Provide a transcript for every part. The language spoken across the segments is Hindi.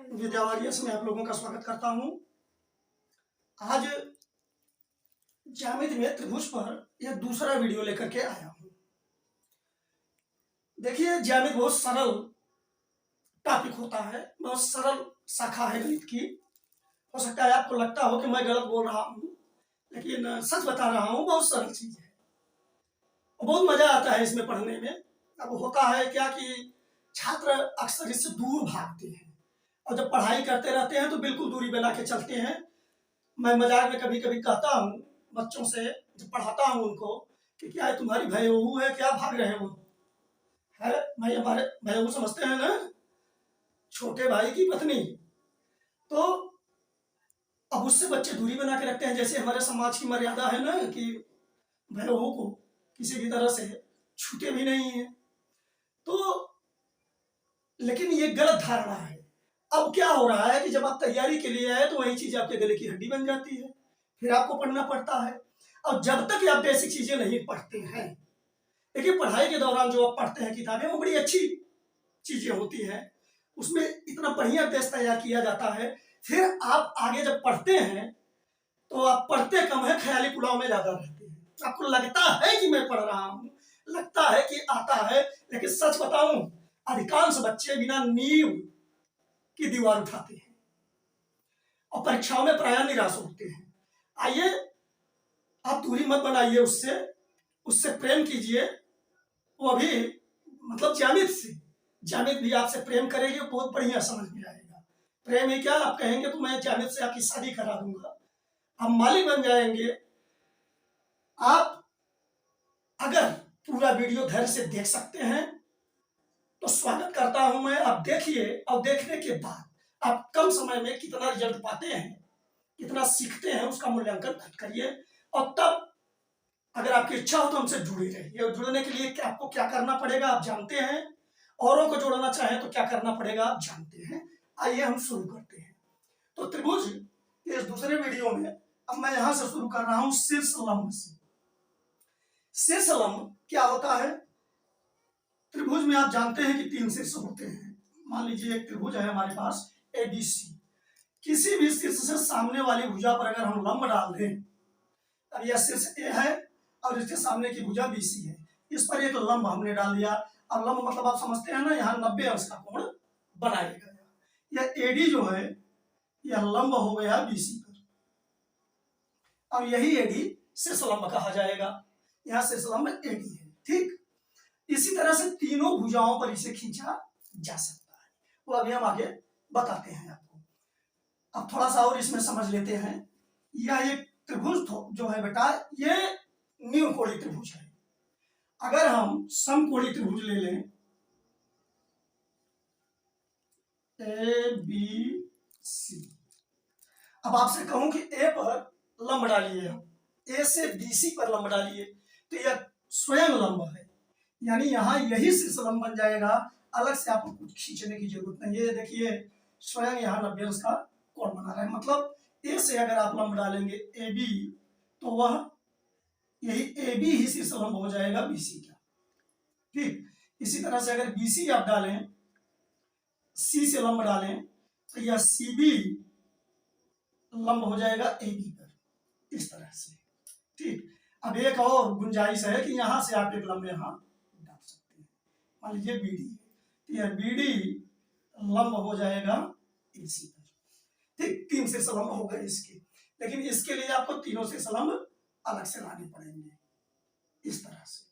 विद्यावारियस में आप लोगों का स्वागत करता हूं। आज ज्यामिति में त्रिभुज पर यह दूसरा वीडियो लेकर के आया हूं। देखिए, ज्यामिति बहुत सरल टॉपिक होता है, बहुत सरल शाखा है गणित की। हो सकता है आपको लगता हो कि मैं गलत बोल रहा हूं, लेकिन सच बता रहा हूं, बहुत सरल चीज है और बहुत मजा आता है इसमें पढ़ने में। अब होता है क्या कि छात्र अक्सर इससे दूर भागते हैं और जब पढ़ाई करते रहते हैं तो बिल्कुल दूरी बना के चलते हैं। मैं मजाक में कभी कभी कहता हूँ बच्चों से, जब पढ़ाता हूँ उनको, कि क्या है तुम्हारी भयऊ है, क्या भाग रहे हो? है भाई, हमारे भयऊ समझते हैं ना, छोटे भाई की पत्नी। तो अब उससे बच्चे दूरी बना के रखते हैं। जैसे हमारे समाज की मर्यादा है ना कि भयऊ को किसी भी तरह से छूते भी नहीं है। तो लेकिन ये गलत धारणा है। अब क्या हो रहा है कि जब आप तैयारी के लिए आए तो वही चीज आपके गले की हड्डी बन जाती है, फिर आपको पढ़ना पड़ता है। और जब तक आप बेसिक चीजें नहीं पढ़ते हैं, देखिए पढ़ाई के दौरान जो आप पढ़ते हैं किताबें, वो बड़ी अच्छी चीजें होती हैं, उसमें इतना बढ़िया बेस तैयार किया जाता है। फिर आप आगे जब पढ़ते हैं तो आप पढ़ते कम है, ख्याली पुलाव में ज्यादा रहते हैं। आपको लगता है कि मैं पढ़ रहा हूँ, लगता है कि आता है, लेकिन सच बताऊं, अधिकांश बच्चे बिना नींव की दीवार उठाते हैं और परीक्षाओं में प्रायः निराश होते हैं। आइए, आप दूरी मत बनाइए उससे, उससे प्रेम कीजिए। वो अभी मतलब ज्यामिति से, ज्यामिति भी आपसे प्रेम करेगी, बहुत बढ़िया समझ में आएगा। प्रेम ही क्या, आप कहेंगे तो मैं ज्यामिति से आपकी शादी करा दूंगा, आप मालिक बन जाएंगे। आप अगर पूरा वीडियो धैर्य से देख सकते हैं तो स्वागत करता हूं मैं। आप देखिए और देखने के बाद आप कम समय में कितना रिजल्ट पाते हैं, कितना सीखते हैं, उसका मूल्यांकन खुद करिए। और तब अगर आपकी इच्छा हो तो हमसे जुड़े रहिए। और जुड़ने के लिए आपको क्या करना पड़ेगा आप जानते हैं, औरों को जोड़ना चाहें तो क्या करना पड़ेगा आप जानते हैं। आइए हम शुरू करते हैं। तो त्रिभुज के इस दूसरे वीडियो में अब मैं यहां से शुरू कर रहा हूं शीर्ष लंब से। शीर्ष लंब क्या होता है? त्रिभुज में आप जानते हैं कि 3 शीर्ष होते हैं। मान लीजिए एक त्रिभुज है हमारे पास ABC। किसी भी शीर्ष से सामने वाली भुजा पर अगर हम लंब डाल दें, अब यह शीर्ष A है और इसके सामने की भुजा BC है, इस पर एक लंब हमने डाल दिया। अब लंब मतलब आप समझते हैं ना, यहाँ 90 अंश का कोण बनाएगा। यह AD जो है यह लंब हो गया BC पर, और यही AD शीर्ष लंब कहा जाएगा। यहाँ शीर्ष लंब AD है, ठीक। इसी तरह से तीनों भुजाओं पर इसे खींचा जा सकता है, वो अभी हम आगे बताते हैं आपको। अब थोड़ा सा और इसमें समझ लेते हैं। यह एक त्रिभुज जो है बेटा, ये न्यूकोणीय त्रिभुज है। अगर हम समकोणीय त्रिभुज ले लें, ABC, अब आपसे कहूं कि A पर लंब डालिए, A से BC पर लंब डालिए, तो यह स्वयं लंब है, यानी यहां यही शीर्ष लंब बन जाएगा। अलग से आपको कुछ खींचने की जरूरत नहीं है। देखिए स्वयं यहाँ 90 अंश का कोण बना रहा है। मतलब A से अगर आप लंब डालेंगे AB, तो वह यही AB ही शीर्ष लंब हो जाएगा BC का, ठीक। इसी तरह से अगर BC आप डालें, C से लंब डालें, तो यह CB लंब हो जाएगा AB पर, इस तरह से, ठीक। अब एक और गुंजाइश है कि यहां से आप एक लंब यहां डाल सकते हैं। मान लीजिए BD, तो यह BD लंब हो जाएगा AC पर, ठीक। 3 शीर्ष लंब हो गए इसके, लेकिन इसके लिए आपको तीनों शीर्ष लंब अलग से लाने पड़ेंगे, इस तरह से,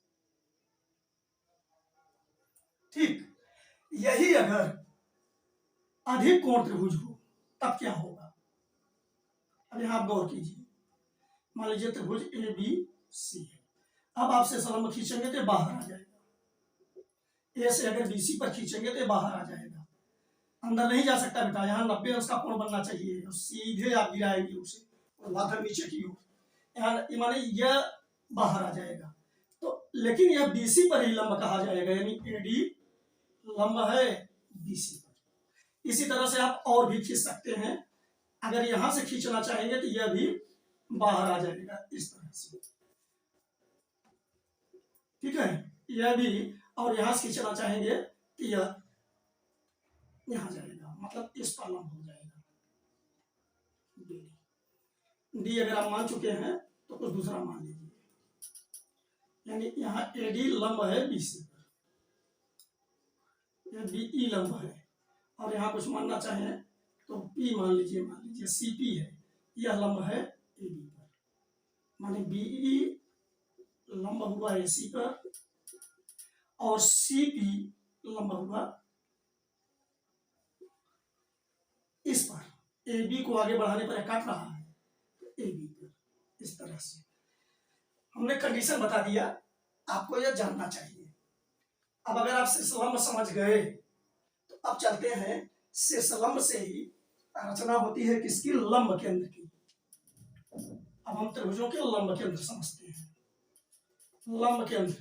ठीक। यही अगर अधिक कोण त्रिभुज हो तब क्या होगा? अब यहां आप गौर कीजिए। मान लीजिए त्रिभुज ABC है, अब आप शीर्ष लंब खींचेंगे तो बाहर आ जाएगा। A से अगर BC पर खींचेंगे तो बाहर आ जाएगा, अंदर नहीं जा सकता बेटा। यहाँ 90 अंश का कोण बनना चाहिए, और सीधे आप गिराएंगे उसे ऊर्ध्वाधर नीचे की ओर, यहाँ माने यह बाहर आ जाएगा। तो लेकिन यह BC पर ही लंब कहा जाएगा, यानी AD लंब है BC पर। इसी तरह से आप और भी खींच सकते हैं। अगर यहां से खींचना चाहेंगे तो यह भी बाहर आ जाएगा, इस तरह से, ठीक है। यह भी, और यहां से खींचना चाहेंगे तो यह यहां जाएगा। मतलब इस पर लंब हो जाएगा BD। डी अगर आप मान चुके हैं तो कुछ दूसरा मान लीजिए, यानी यहाँ AD लंब है BC पर, यह BE लंब है, और यहाँ कुछ मानना चाहें तो P मान लीजिए CP है, यह लंब है AB पर, माने BE लंब हुआ AC पर और CP लंब हुआ इस पर, AB को आगे बढ़ाने पर काट रहा है तो AB पर, इस तरह से हमने कंडीशन बता दिया, आपको यह जानना चाहिए। अब अगर आप शीर्ष लंब समझ गए तो अब चलते हैं शीर्ष लंब से ही रचना होती है किसकी, लंब केंद्र की। अब हम त्रिभुजों के लंब केंद्र समझते हैं। लंब केंद्र,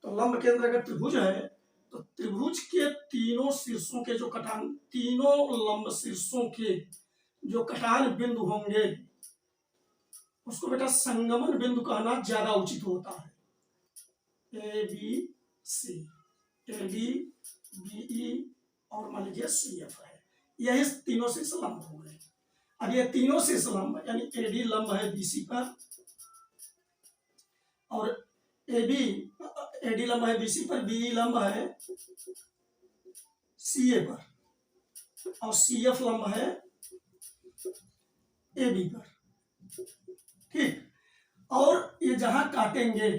तो लंब केंद्र अगर त्रिभुज है तो त्रिभुज के तीनों शीर्षों के जो कटान, तीनों लंब शीर्षों के जो कटान बिंदु होंगे उसको बेटा संगमन बिंदु कहना ज्यादा उचित होता है। ABC, AD, BE और मान लीजिए CF है, यही तीनों शीर्ष लंब हो गए। अब ये तीनों शीर्ष लंब यानी AD लंब है BC पर, और AD लंब है BC पर, BE लंब है CA पर, और CF लंब है AB पर, ठीक। और ये जहां काटेंगे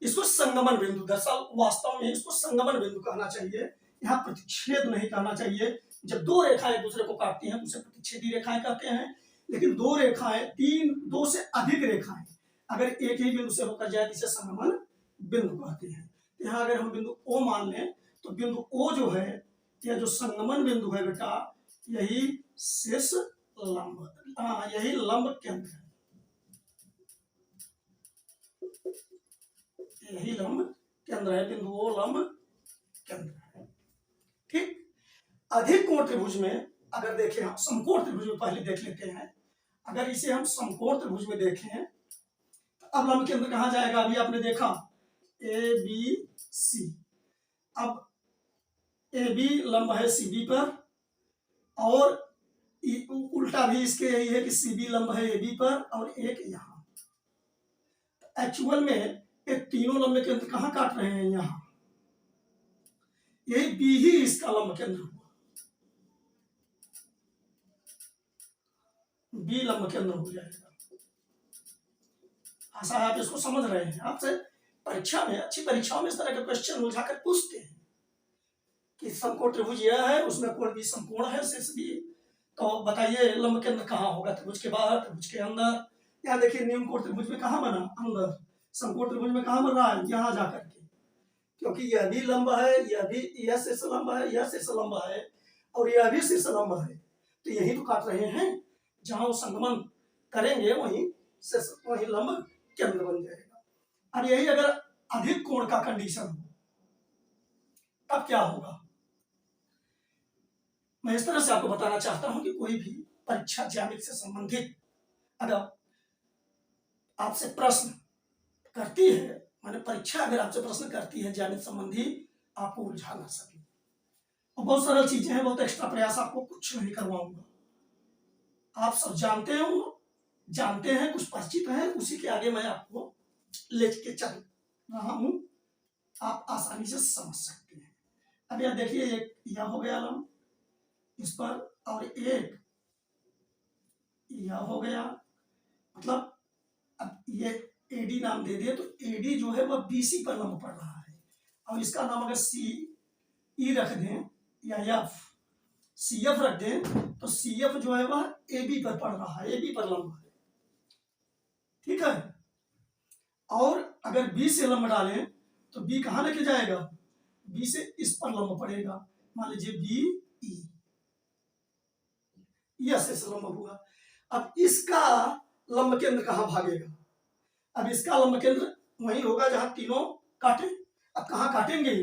इसको संगमन बिंदु, दरअसल वास्तव में इसको संगमन बिंदु कहना चाहिए, यहाँ प्रतिच्छेद नहीं कहना चाहिए। जब दो रेखाएं एक दूसरे को काटती हैं तो उसे प्रतिच्छेदी रेखाएं कहते हैं, लेकिन दो रेखाएं, दो से अधिक रेखाएं अगर एक ही बिंदु से होकर जाए तो इसे संगमन बिंदु कहते हैं। यहाँ अगर हम बिंदु O मान लें तो बिंदु O जो है, यह जो संगमन बिंदु है बेटा, यही शीर्ष लंब, यही लंब केंद्र है, यही लंब केंद्र है, बिंदु O लंब केंद्र है, ठीक। अधिक कोण त्रिभुज में अगर देखें, हम समकोण त्रिभुज में पहले देख लेते हैं। अगर इसे हम समकोण त्रिभुज में देखें तो अब लंब केंद्र कहाँ जाएगा, अभी आपने देखा ABC, अब AB लंब है CB पर, और उल्टा भी इसके यही है कि CB लंब है AB पर, और एक यहाँ। एक्चुअल में ये तीनों लंब केंद्र कहाँ काट रहे हैं, यहाँ, यही B ही इसका लंब केंद्र हुआ, B लंब केंद्र हो जाएगा। आशा है आप इसको समझ रहे हैं। आपसे परीक्षा में, अच्छी परीक्षाओं में इस तरह के क्वेश्चन उलझाकर पूछते हैं कि समकोण त्रिभुज यह है, उसमें कोण भी समकोण है, शीर्ष भी, तो बताइए लंब केंद्र कहाँ होगा, त्रिभुज के बाहर, त्रिभुज के अंदर। यहाँ देखिए न्यून कोण त्रिभुज में कहाँ बना, अंदर। समकोण त्रिभुज में कहाँ बन रहा है, यहाँ जाकर के, क्योंकि यह भी लंब है, यह भी, यह शीर्ष लंब है, यह शीर्ष लंब है, और यह भी शीर्ष लंब है, तो यही तो काट रहे हैं। जहां वो संगमन करेंगे वहीं शीर्ष, वहीं लंब केंद्र बन जाएगा। अब यही अगर अधिक कोण का कंडीशन हो तब क्या होगा, मैं इस तरह से आपको बताना चाहता हूं कि कोई भी परीक्षा ज्यामिति से संबंधित अगर आपसे प्रश्न करती है, माने परीक्षा अगर आपसे प्रश्न करती है ज्यामिति संबंधी, आपको उलझा ना सके। और बहुत सरल चीजें हैं, बहुत एक्स्ट्रा प्रयास आपको कुछ नहीं करवाऊंगा, आप सब जानते हैं, कुछ परिचित हैं, उसी के आगे मैं आपको लेके चल रहा हूं, आप आसानी से समझ सकते हैं। अब यह देखिए, एक यह हो गया लंब इस पर, और एक यह हो गया, मतलब अब ये AD नाम दे दिए तो AD जो है वह BC पर लंब पड़ रहा है, और इसका नाम अगर CE रख दें या CF रख दें तो CF जो है वह AB पर पड़ रहा है, AB पर लंब है, ठीक है। और अगर B से लंब डालें तो B कहाँ लेके जाएगा, B से इस पर लंब पड़ेगा, मान लीजिए BE, यह शीर्ष लंब हुआ। अब इसका लंब केंद्र कहाँ भागेगा, अब इसका लंब केंद्र वही होगा जहां तीनों काटे। अब कहाँ काटेंगे,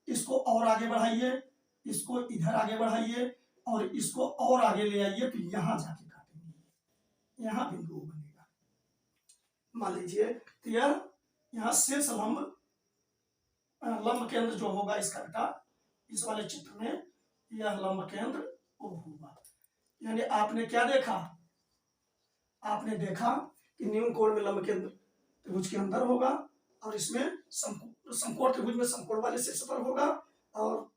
इसको और आगे बढ़ाइए, इसको इधर आगे बढ़ाइए, और इसको और आगे ले आइए, तो यहां जाके काटेंगे, यहां बिंदु बनेगा, मान लीजिए। तो यह यहाँ शीर्ष लंब केंद्र जो होगा इसका बेटा, इस वाले चित्र में यह लंब केंद्र O होगा। यानी आपने क्या देखा, आपने देखा कि न्यून कोण में लंब केंद्र त्रिभुज के अंदर होगा और इसमें समकोण त्रिभुज में समकोण वाले शीर्ष पर होगा और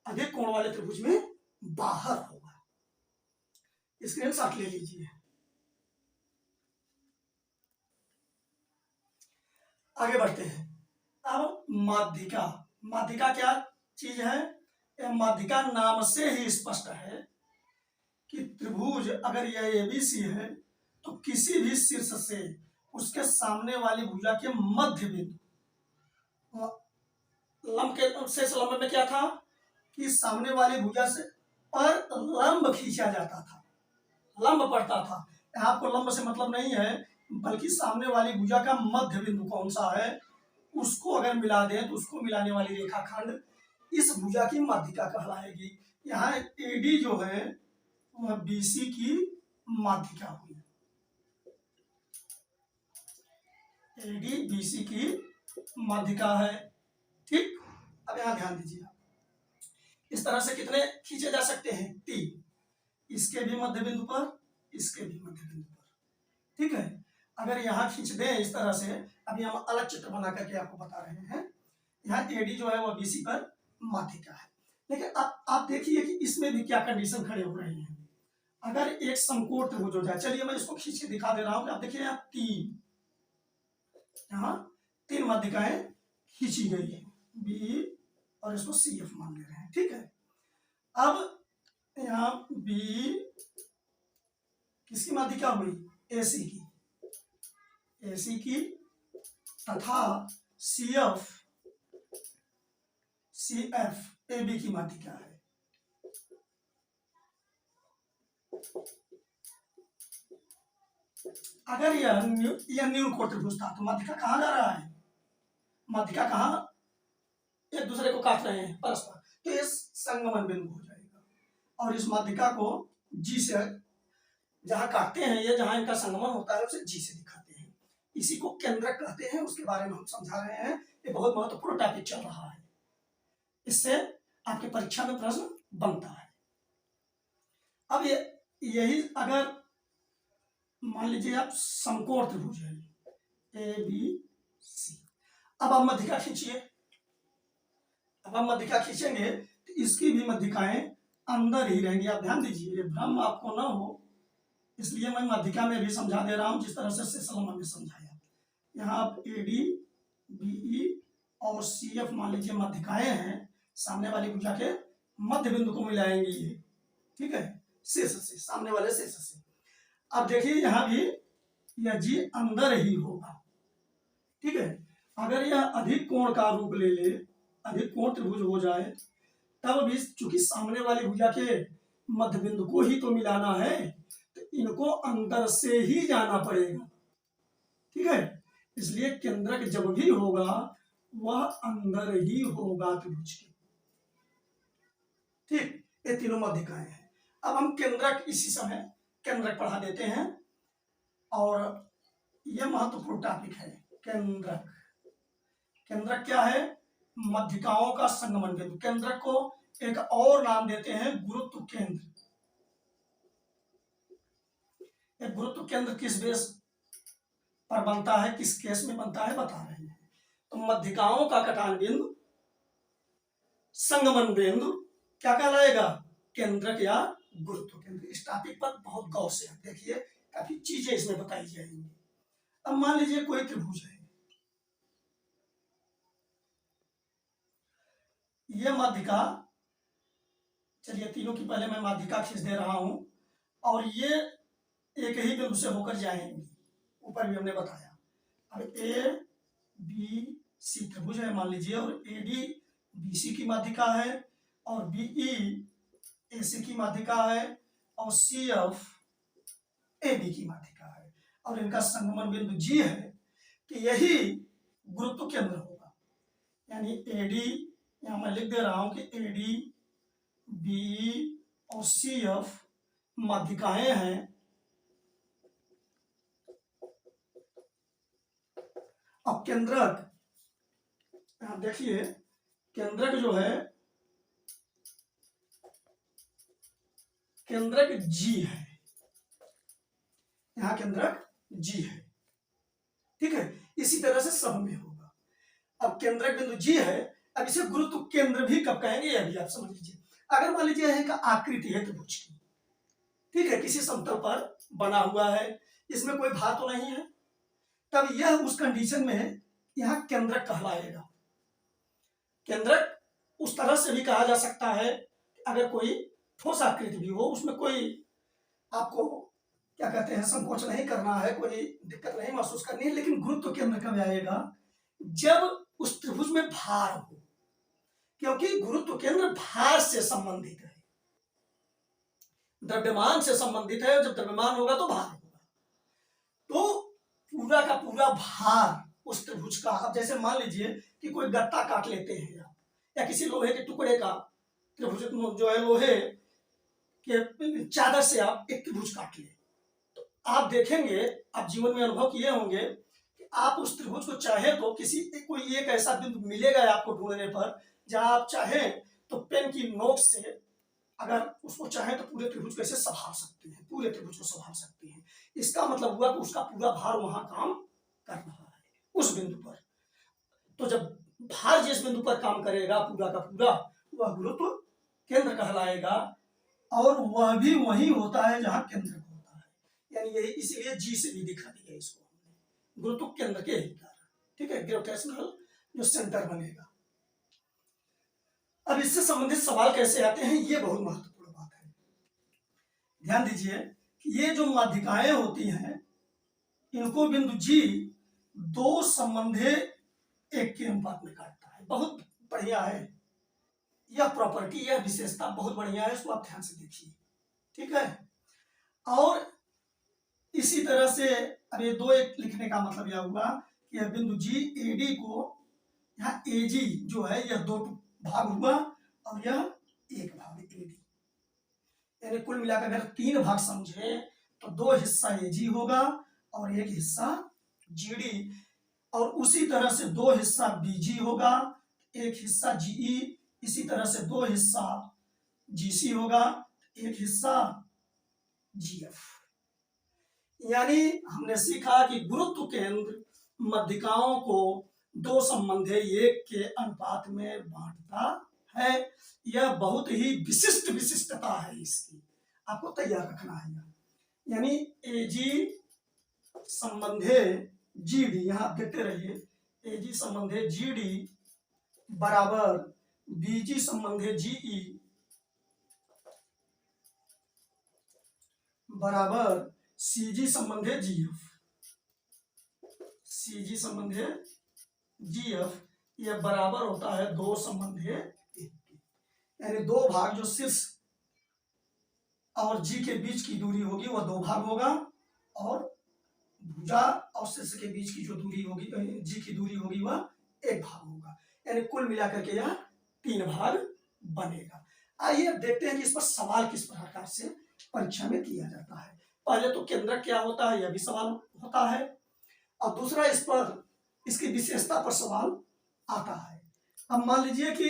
अधिक कोण वाले त्रिभुज में बाहर होगा। स्क्रीनशॉट ले लीजिए। आगे बढ़ते हैं। अब माध्यिका, माध्यिका क्या चीज है? यह माध्यिका नाम से ही स्पष्ट है कि त्रिभुज अगर यह एबीसी है तो किसी भी शीर्ष से उसके सामने वाली भुजा के मध्य बिंदु, लंब के शेष लंब में क्या था कि सामने वाली भुजा से पर लंब खींचा जाता था, लंब पड़ता था। यहाँ आपको लंब से मतलब नहीं है, बल्कि सामने वाली भुजा का मध्य बिंदु कौन सा है उसको अगर मिला दें तो उसको मिलाने वाली रेखाखंड इस भुजा की माध्यिका कहलाएगी। यहाँ एडी जो है वह बीसी की माध्यिका हुई, एडी बीसी की माध्यिका है। ठीक, अब यहां ध्यान दीजिए, इस तरह से कितने खींचे जा सकते हैं? 3, इसके भी मध्य बिंदु पर, इसके भी मध्य बिंदु पर। ठीक है, अगर यहाँ खींच दें इस तरह से, अभी हम अलग चित्र बना करके आपको बता रहे हैं। यहाँ एडी जो है वह बीसी पर माध्यिका है, लेकिन आप देखिए कि इसमें भी क्या कंडीशन खड़े हो रहे हैं। अगर एक समकोण त्रिभुज हो जाए, चलिए मैं इसको खींच के दिखा दे रहा हूं कि आप देखिए यहाँ 3, यहाँ 3 माध्यिकाएं खींची गई है, बी और इसको सी एफ मान ले रहे हैं। ठीक है, अब यहाँ बी किसकी माध्यिका हुई? एसी की, एसी की, तथा सी एफ ए बी की माध्यिका है। अगर यह न्यून कोण त्रिभुज था तो माध्यिका कहाँ जा रहा है? माध्यिका कहाँ एक दूसरे को काट रहे हैं परस्पर, तो ये संगमन बिंदु हो जाएगा। और इस माध्यिका को जी से, जहां काटते हैं ये, जहां इनका संगमन होता है उसे जी से दिखाते हैं, इसी को केंद्रक कहते हैं। उसके बारे में हम समझा रहे हैं, ये बहुत महत्वपूर्ण टॉपिक चल रहा है, इससे आपके परीक्षा में प्रश्न बनता है। अब यही अगर मान लीजिए आप समकोण त्रिभुज है ए बी सी, अब आप माध्यिका खींचिए। अब आप माध्यिका खींचेंगे तो इसकी भी माध्यिकाएं अंदर ही रहेंगी। आप ध्यान दीजिए, ये भ्रम आपको ना हो, इसलिए मैं माध्यिका में भी समझा दे रहा हूं जिस तरह से शेषलंब में समझाया। यहाँ आप ए डी बी और सी एफ मान लीजिए माध्यिकाएं हैं, सामने वाली भुजा के मध्य बिंदु को मिलाएंगी ये। ठीक है, शेष से, सामने वाले शेष से। अब देखिए यहाँ भी यह जी अंदर ही होगा। ठीक है, अगर यह अधिक कोण का रूप ले ले, अधिक कोण त्रिभुज हो जाए, तब भी चूंकि सामने वाली भुजा के मध्य बिंदु को ही तो मिलाना है, तो इनको अंदर से ही जाना पड़ेगा। ठीक है, इसलिए केंद्रक जब भी होगा वह अंदर ही होगा त्रिभुज के। ठीक, ये तीनों माध्यिकाएं हैं। अब हम केंद्रक इसी समय केंद्रक पढ़ा देते हैं, और यह महत्वपूर्ण टॉपिक है केंद्रक। केंद्रक क्या है? माध्यिकाओं का संगमन बिंदु। केंद्रक को एक और नाम देते हैं गुरुत्व केंद्र। एक गुरुत्व केंद्र किस बेस पर बनता है, किस केस में बनता है, बता रहे हैं। तो माध्यिकाओं का कटान बिंदु, संगमन बिंदु क्या कहलाएगा? केंद्रक या गुरुत्व केंद्र। इस टॉपिक पर बहुत गौर से देखिए, काफी चीजें इसमें बताई जाएंगी। अब मान लीजिए कोई त्रिभुज है, यह माध्यिका, चलिए तीनों की पहले मैं माध्यिका खींच दे रहा हूं, और ये एक ही बिंदु से होकर जाएंगी, ऊपर भी हमने बताया। अब ए बी सी त्रिभुज है मान लीजिए, और ए डी बी सी की माध्यिका है, और बी ई ए सी की माध्यिका है, और सी एफ ए बी की माध्यिका है, और इनका संगमन बिंदु जी है, कि यही गुरुत्व केंद्र होगा। यानी ए डी, यहां मैं लिख दे रहा हूं कि ए डी बी और सी एफ माध्यिकाएं हैं, अब केंद्रक, आप देखिए केंद्रक जो है केंद्रक जी है, यहाँ केंद्रक जी है, ठीक है। इसी तरह से सब में होगा। अब केंद्रक बिंदु जी है, अब इसे गुरुत्व केंद्र भी कब कहेंगे यह भी आप समझ लीजिए। अगर मान लीजिए एक आकृति है त्रिभुज की, ठीक है, किसी समतल पर बना हुआ है, इसमें कोई भार तो नहीं है, तब यह उस कंडीशन में यहाँ केंद्रक कहलाएगा। केंद्रक उस तरह से भी कहा जा सकता है, अगर कोई ठोस आकृति भी हो, उसमें कोई आपको क्या कहते हैं संकोच नहीं करना है, कोई दिक्कत नहीं महसूस करनी है, लेकिन गुरुत्व केंद्र कब आएगा, जब उस त्रिभुज में भार हो, क्योंकि गुरुत्व केंद्र भार से संबंधित है, द्रव्यमान से संबंधित है। जब द्रव्यमान होगा तो भार होगा, तो पूरा का पूरा भार उस त्रिभुज का। अब जैसे मान लीजिए कि कोई गत्ता काट लेते हैं आप, या किसी लोहे के टुकड़े का त्रिभुज जो है लोहे के चादर से आप एक त्रिभुज काट ले, तो आप देखेंगे, आप जीवन में अनुभव किए होंगे कि आप उस त्रिभुज को चाहे तो किसी कोई एक ऐसा बिंदु मिलेगा आपको ढूंढने पर, जहां आप चाहें तो पेन की नोक से अगर उसको चाहे तो पूरे त्रिभुज को ऐसे संभाल सकते हैं, पूरे त्रिभुज को संभाल सकते हैं। इसका मतलब हुआ कि उसका पूरा भार वहां काम कर रहा है उस बिंदु पर। तो जब भार जिस बिंदु पर काम करेगा पूरा का पूरा, वह गुरुत्व केंद्र कहलाएगा, और वह भी वही होता है जहां केंद्र होता है। यानी यही इसीलिए जी से भी दिखा दिया इसको हमने, गुरुत्व केंद्र के ही कारण, ठीक है, ग्रेविटेशनल जो सेंटर बनेगा। अब इससे संबंधित सवाल कैसे आते हैं, ये बहुत महत्वपूर्ण बात है। ध्यान दीजिए कि ये जो माध्यिकाएं होती हैं, इनको बिंदु जी दो संबंधे एक के अनुपात में काटता है। बहुत बढ़िया है यह प्रॉपर्टी, यह विशेषता बहुत बढ़िया है, इसको आप ध्यान से देखिए, ठीक है। और इसी तरह से अब ये दो एक लिखने का मतलब यह हुआ कि यह बिंदु जी एडी को, यहाँ एजी जो है यह दो भाग हुआ और यह एक भाग एडी, यानी कुल मिलाकर अगर तीन भाग समझे तो दो हिस्सा एजी होगा और एक हिस्सा जीडी, और उसी तरह से दो हिस्सा बीजी होगा, एक हिस्सा जीई, इसी तरह से दो हिस्सा जीसी होगा, एक हिस्सा जीएफ। यानी हमने सीखा कि गुरुत्व केंद्र मध्यिकाओं को दो संबंधे एक के अनुपात में बांटता है। यह बहुत ही विशिष्ट विशिष्टता है इसकी, आपको तैयार रखना है। यानी एजी संबंधे जीडी, यहां आप देखते रहिए, एजी संबंधे जीडी बराबर बीजी संबंधे जीई बराबर सीजी संबंधे जीएफ, सीजी संबंधे जीएफ यह बराबर होता है दो संबंधे एक के। यानी दो भाग जो शीर्ष और जी के बीच की दूरी होगी वह दो भाग होगा, और भुजा और शीर्ष के बीच की जो दूरी होगी, जी की दूरी होगी, वह एक भाग होगा। यानी कुल मिलाकर के यह तीन भाग बनेगा। आइए अब देखते हैं कि इस पर सवाल किस प्रकार से परीक्षा में किया जाता है। पहले तो केंद्रक क्या होता है यह भी सवाल होता है, और दूसरा इस पर इसकी विशेषता पर सवाल आता है। अब मान लीजिए कि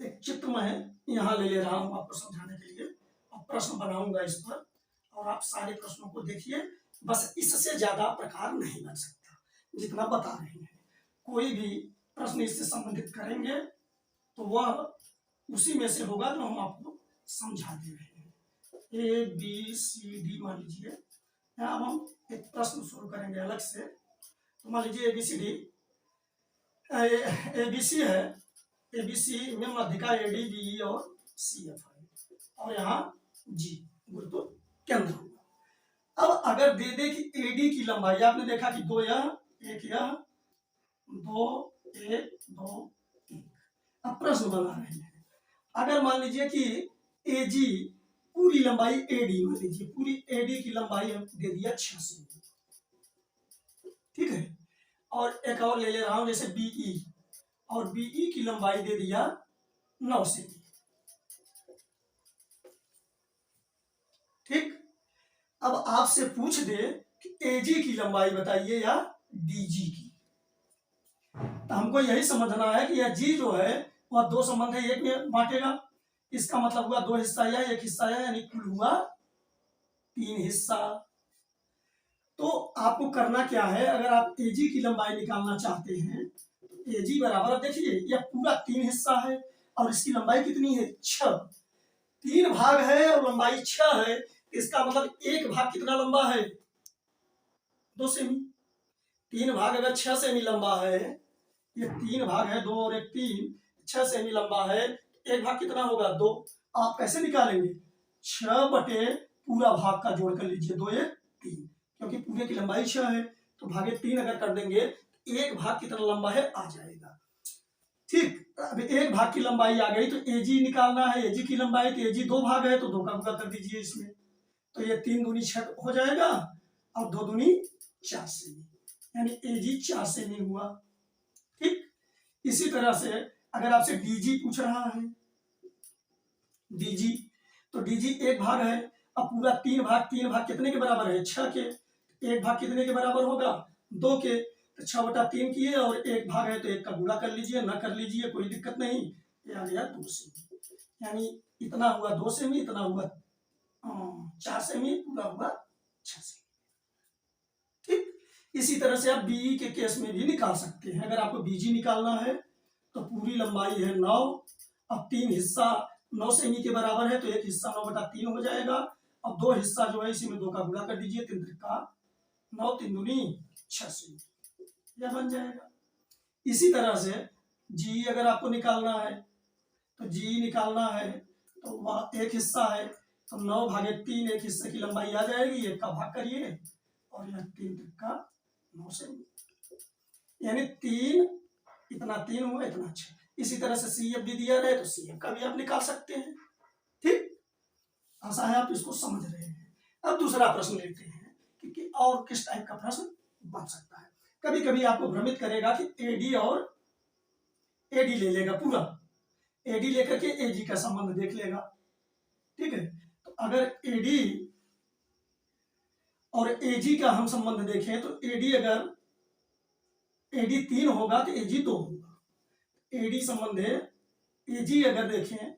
एक चित्र मैं यहाँ ले रहा हूं आपको समझाने के लिए, और प्रश्न बनाऊंगा इस पर, और आप सारे प्रश्नों को देखिए। बस इससे ज्यादा प्रकार नहीं बन सकता जितना बता रहे हैं। कोई भी प्रश्न इससे संबंधित करेंगे तो वह उसी में से होगा जो हम आपको समझा दे रहे हैं। ए बी सी डी मान लीजिए, यहाँ हम एक प्रश्न शुरू करेंगे अलग से। तो मान लीजिए ABCD, ABC है, ABC में मध्यिका AD BE और CF है, और यहाँ G गुरुत्व केंद्र होगा। अब अगर दे दे कि AD की लंबाई, आपने देखा कि दो यह एक यह, दो एक दो एक। अब प्रश्न बना रहे हैं, अगर मान लीजिए कि AG पूरी लंबाई AD, मान लीजिए पूरी AD की लंबाई हम दे दिया 6 सेमी, ठीक है, और एक और ले रहा हूं जैसे BE, और BE की लंबाई दे दिया 9 सेमी, ठीक। अब आपसे पूछ दे कि AG की लंबाई बताइए या DG की, तो हमको यही समझना है कि यह G जो है वह दो संबंध एक में बांटेगा, इसका मतलब हुआ 2 हिस्सा या 1 हिस्सा या, यानी कुल हुआ 3 हिस्सा। तो आपको करना क्या है, अगर आप एजी की लंबाई निकालना चाहते हैं तो एजी बराबर, अब देखिए यह पूरा 3 हिस्सा है और इसकी लंबाई कितनी है 6, 3 भाग है और लंबाई 6 है, इसका मतलब एक भाग कितना लंबा है 2 सेमी। 3 भाग अगर 6 सेमी लंबा है, ये 3 भाग है 2 और 1 3, 6 सेमी लंबा है, एक भाग कितना होगा 2। आप कैसे निकालेंगे, 6 बटे पूरा भाग का जोड़ कर लीजिए, 2 1 3, क्योंकि पूरे की लंबाई 6 है तो भागे 3 अगर कर देंगे एक भाग कितना लंबा है आ जाएगा। ठीक, अब एक भाग की लंबाई आ गई तो एजी निकालना है, एजी की लंबाई, तो एजी 2 भाग है तो 2 का गुणा कर दीजिए इसमें, तो ये 3 दूनी 6 हो जाएगा और 2 दूनी 4 सेमी, यानी एजी 4 सेमी हुआ। ठीक, इसी तरह से अगर आपसे डीजी पूछ रहा है, डीजी, तो डीजी एक भाग है, अब पूरा 3 भाग कितने के बराबर है 6 के, एक भाग कितने के बराबर होगा 2 के, तो 6 बटा 3 किए और एक भाग है तो एक का गुणा कर लीजिए, ना कर लीजिए कोई दिक्कत नहीं, ये आ गया 2 सेमी, यानी इतना हुआ 2 सेमी, इतना हुआ 4 सेमी, पूरा हुआ 6 सेमी। ठीक, इसी तरह से आप बीई के केस में भी निकाल सकते हैं। अगर आपको बीजी निकालना है तो पूरी लंबाई है 9, अब 3 हिस्सा 9 सेमी के बराबर है तो एक हिस्सा 9 बटा 3 हो जाएगा, अब 2 हिस्सा जो है इसी में 2 का गुणा कर दीजिए, 3 का 9, 3 दूनी 6 सेमी, यह बन जाएगा। इसी तरह से जी अगर आपको निकालना है तो जी निकालना है तो वह एक हिस्सा है तो 9 भागे 3, एक हिस्से की लंबाई आ जाएगी, एक का भाग करिए और यह 3 का 9 सेमी, यानी 3 इतना 3 हुआ, इतना 6। इसी तरह से सी एफ भी दिया रहे तो सी एफ का भी आप निकाल सकते हैं। ठीक, आशा है आप इसको समझ रहे हैं। अब दूसरा प्रश्न लेते हैं कि और किस टाइप का प्रश्न बन सकता है। कभी कभी आपको भ्रमित करेगा कि एडी और एडी ले लेगा, पूरा एडी लेकर के एजी का संबंध देख लेगा। ठीक है, तो अगर एडी और एजी का हम संबंध देखें तो एडी अगर एडी 3 होगा तो एजी 2 होगा, एडी संबंध है एजी अगर देखें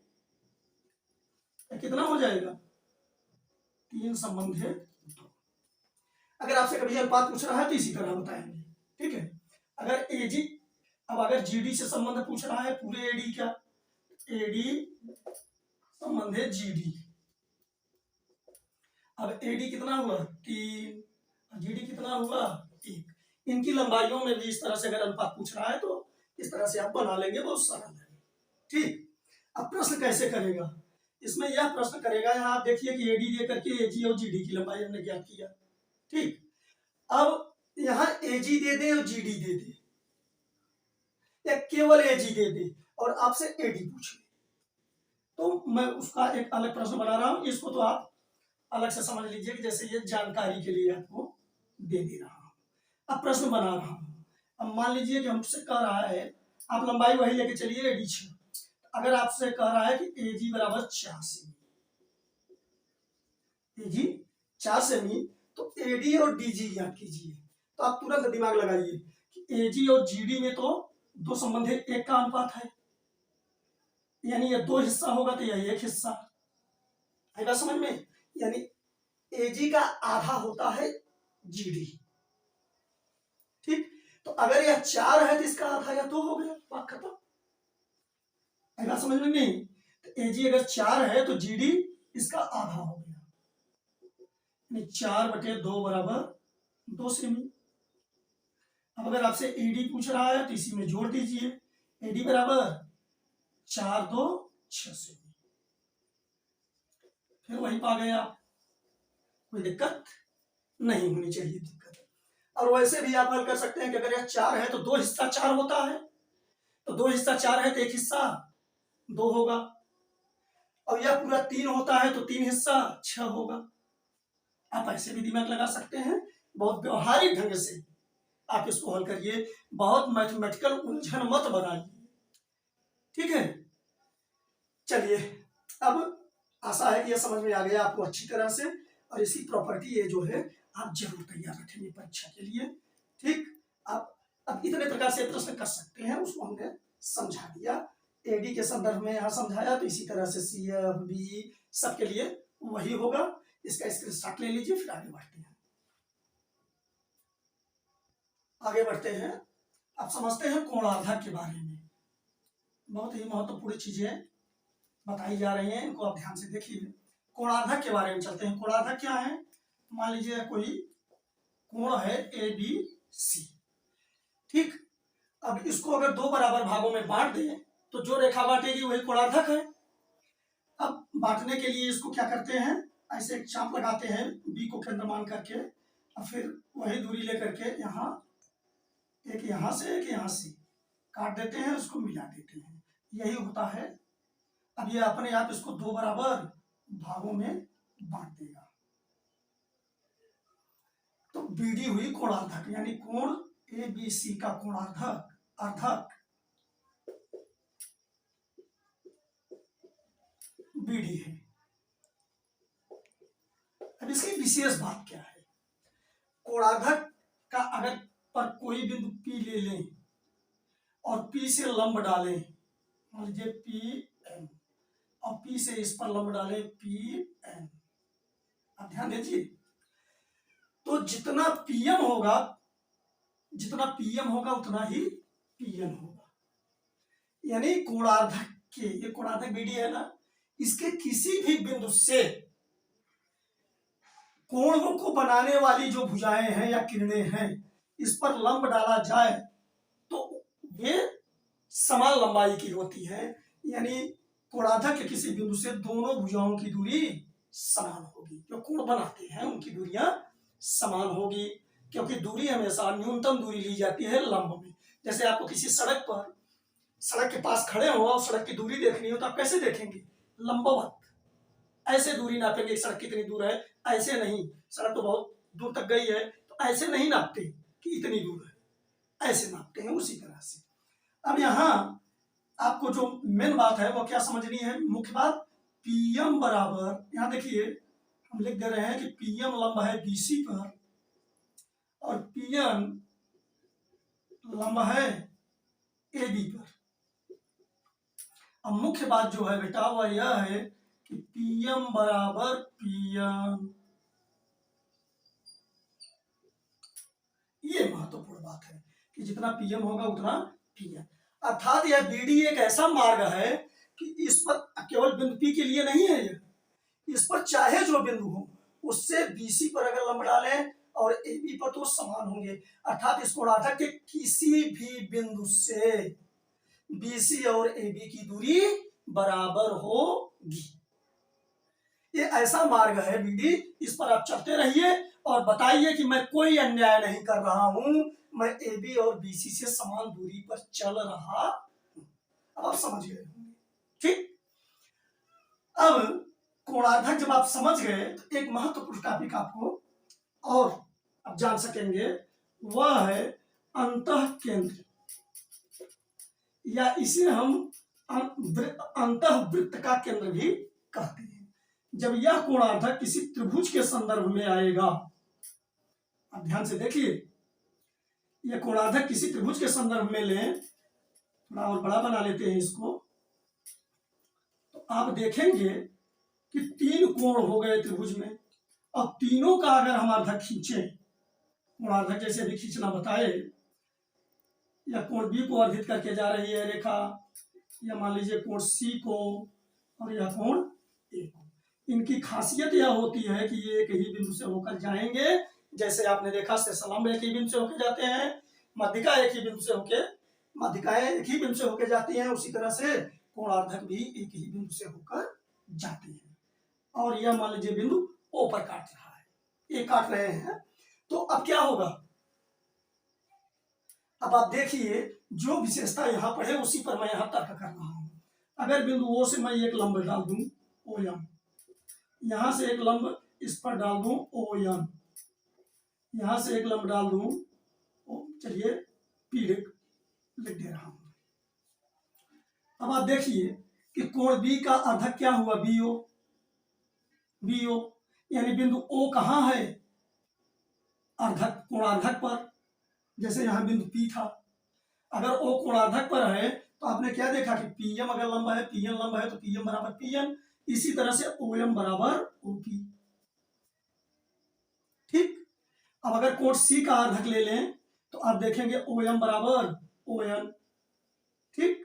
तो कितना हो जाएगा 3 संबंध है 2। अगर आपसे कभी अनुपात पूछ रहा है तो इसी तरह बताएंगे। ठीक है, अगर एजी, अब अगर जीडी से संबंध पूछ रहा है पूरे एडी का, एडी संबंध है जीडी, अब एडी कितना हुआ 3, जीडी कितना हुआ 1, इनकी लंबाइयों में भी इस तरह से अगर अनुपात पूछ रहा है तो इस तरह से आप बना लेंगे, बहुत सरल है। ठीक, अब प्रश्न कैसे करेगा, इसमें यह प्रश्न करेगा, यहाँ आप देखिए कि एडी लेकर के एजी और जीडी की लंबाई हमने ज्ञात किया। ठीक, अब यहाँ एजी दे दे और जीडी दे दे या केवल एजी दे दे और आपसे एडी पूछ ले, तो मैं उसका एक अलग प्रश्न बना रहा हूं, इसको तो आप अलग से समझ लीजिए कि जैसे ये जानकारी के लिए आपको दे दे रहा हूं। अब प्रश्न बना रहा हूं, अब मान लीजिए कि हमसे कह रहा है, आप लंबाई वही लेके चलिए एडी 6, अगर आपसे कह रहा है कि एजी बराबर 4 सेमी, एजी 4 सेमी, तो एडी और डीजी ज्ञात कीजिए, तो आप तुरंत दिमाग लगाइए कि एजी और जीडी में तो 2 संबंध है, 1 का अनुपात है, यानी ये 2 हिस्सा होगा तो यह 1 हिस्सा आएगा समझ में, यानी एजी का आधा होता है जीडी। ठीक, तो अगर यह 4 है तो इसका आधा या 2 हो गया, बात खत्म, आएगा समझ में नहीं, तो एजी अगर 4 है तो जीडी इसका आधा हो गया, 4 बटे 2 बराबर 2 सेमी। अब अगर आपसे एडी पूछ रहा है तो इसी में जोड़ दीजिए, एडी बराबर 4 2 6 सेमी, फिर वहीं पा गए आप, कोई दिक्कत नहीं होनी चाहिए दिक्कत। और वैसे भी आप हल कर सकते हैं कि अगर यह 4 है तो 2 हिस्सा 4 होता है, तो 2 हिस्सा 4 है तो 1 हिस्सा 2 होगा, और यह पूरा 3 होता है तो 3 हिस्सा 6 होगा। आप ऐसे भी दिमाग लगा सकते हैं, बहुत व्यवहारिक ढंग से आप इसको हल करिए, बहुत मैथमेटिकल उलझन मत बनाइए। ठीक है, चलिए, अब आशा है कि यह समझ में आ गया आपको अच्छी तरह से, और इसकी प्रॉपर्टी ये जो है आप जरूर तैयार रखेंगे परीक्षा के लिए। ठीक, आप अब इतने प्रकार से प्रश्न कर सकते हैं, उसको हमने समझा दिया। एडी के संदर्भ में यहाँ समझाया, तो इसी तरह से सी एफ बी सबके लिए वही होगा। इसका स्क्रीनशॉट ले लीजिए, फिर आगे बढ़ते हैं। आगे बढ़ते हैं, अब समझते हैं कोणार्धक के बारे में। बहुत ही महत्वपूर्ण चीजें बताई जा रही हैं, इनको आप ध्यान से देखिए। कोणार्धक के बारे में चलते हैं। कोणार्धक क्या है? मान लीजिए कोई कोण है ए बी सी, ठीक। अब इसको अगर दो बराबर भागों में बांट दें तो जो रेखा बांटेगी वही कोणार्धक है। अब बांटने के लिए इसको क्या करते हैं, ऐसे एक चाप लगाते हैं बी को केंद्र मान करके, और फिर वही दूरी लेकर के यहाँ एक यहाँ से एक यहाँ से काट देते हैं, उसको मिला देते हैं, यही होता है। अब ये अपने आप इसको दो बराबर भागों में बांट देगा। तो बीडी हुई कोणार्धक, यानी कोण ए बी सी का कोणार्धक अर्धक बीडी है। अब इसकी विशेष बात क्या है? कोणार्धक का अगर पर कोई बिंदु P ले लें और P से लंब डालें, मान लीजिए पी एम, और P से इस पर लंब डालें पी एम, आप ध्यान दीजिए, तो जितना पीएम होगा उतना ही पीएन होगा। यानी कोणार्धक के, ये कोणार्धक बीडी है ना, इसके किसी भी बिंदु से कोणों को बनाने वाली जो भुजाएं हैं या किरणें हैं, इस पर लंब डाला जाए तो वे समान लंबाई की होती है। यानी कोणार्धक के किसी बिंदु से दोनों भुजाओं की दूरी समान होगी, जो कोण बनाते हैं उनकी दूरियां समान होगी, क्योंकि दूरी हमेशा न्यूनतम दूरी ली जाती है लंब में। जैसे आपको किसी सड़क के पास खड़े हो और सड़क की दूरी देखनी हो तो आप कैसे देखेंगे? लंबवत, ऐसे दूरी नापेंगे, सड़क कितनी दूर है, ऐसे नहीं, सड़क तो बहुत दूर तक गई है तो ऐसे नहीं नापते कि इतनी दूर है, ऐसे नापते हैं। उसी तरह से अब यहाँ आपको जो मेन बात है वो क्या समझनी है, मुख्य बात, पीएम बराबर, यहाँ देखिए हम लिख दे रहे हैं कि पीएम लंब है बीसी पर और पीएन लंब है एबी पर। अब मुख्य बात जो है बेटा वह यह है कि पीएम बराबर पीएन, ये महत्वपूर्ण बात है कि जितना पीएम होगा उतना पीएन। अर्थात यह बीडी एक ऐसा मार्ग है कि इस पर केवल बिंदु पी के लिए नहीं है, इस पर चाहे जो बिंदु हो उससे बीसी पर अगर लंब डालें और एबी पर तो समान होंगे। अर्थात इस कोणार्धक के किसी भी बिंदु से बीसी और एबी की दूरी बराबर होगी। ये ऐसा मार्ग है बीडी, इस पर आप चलते रहिए और बताइए कि मैं कोई अन्याय नहीं कर रहा हूं, मैं एबी और बीसी से समान दूरी पर चल रहा हूं। अब आप समझ गए, ठीक। अब कोणार्धक जब आप समझ गए तो एक महत्वपूर्ण टॉपिक आपको और आप जान सकेंगे, वह है अंतः केंद्र, या इसे हम अंतःवृत्त का केंद्र भी कहते हैं। जब यह कोणार्धक किसी त्रिभुज के संदर्भ में आएगा, आप ध्यान से देखिए, यह कोणार्धक किसी त्रिभुज के संदर्भ में लें, थोड़ा और बड़ा बना लेते हैं इसको, तो आप देखेंगे कि तीन कोण हो गए त्रिभुज में, और तीनों का अगर हम अर्धक खींचे, कोणार्धक जैसे भी खींचना बताए, या कोण बी को अर्धित करके जा रही है रेखा, या मान लीजिए कोण सी को और यह कोण ए को, इनकी खासियत यह होती है कि ये एक ही बिंदु से होकर जाएंगे। जैसे आपने देखा शेषलंब एक ही बिंदु से होकर जाते हैं, माध्यिकाएं एक ही बिंदु से होकर जाती हैं, उसी तरह से कोणार्धक भी एक ही बिंदु से होकर जाते हैं। और यह मान लीजिए बिंदु ओ पर काट रहा है, ये काट रहे हैं, तो अब क्या होगा? अब आप देखिए, जो विशेषता यहाँ पर है उसी पर मैं यहाँ तर्क कर रहा हूं। अगर बिंदु ओ से मैं एक लंब डाल दूं ओ एम, यहां से एक लंब इस पर डाल दूं ओ एम, यहां से एक लंब डाल दूं, चलिए पी लिख दे रहा हूं। अब आप देखिए कि कोण बी का अर्धक क्या हुआ, बीओ, यानी बिंदु ओ कहां है? अर्धक, कोणार्धक पर। जैसे यहां बिंदु पी था, अगर ओ कोणार्धक पर है तो आपने क्या देखा कि पीएम अगर लंबा है, पीएन लंबा है, तो पीएम बराबर पीएन, इसी तरह से ओएम बराबर ओपी। ठीक, अब अगर कोण सी का अर्धक ले लें तो आप देखेंगे ओएम बराबर ओएन। ठीक,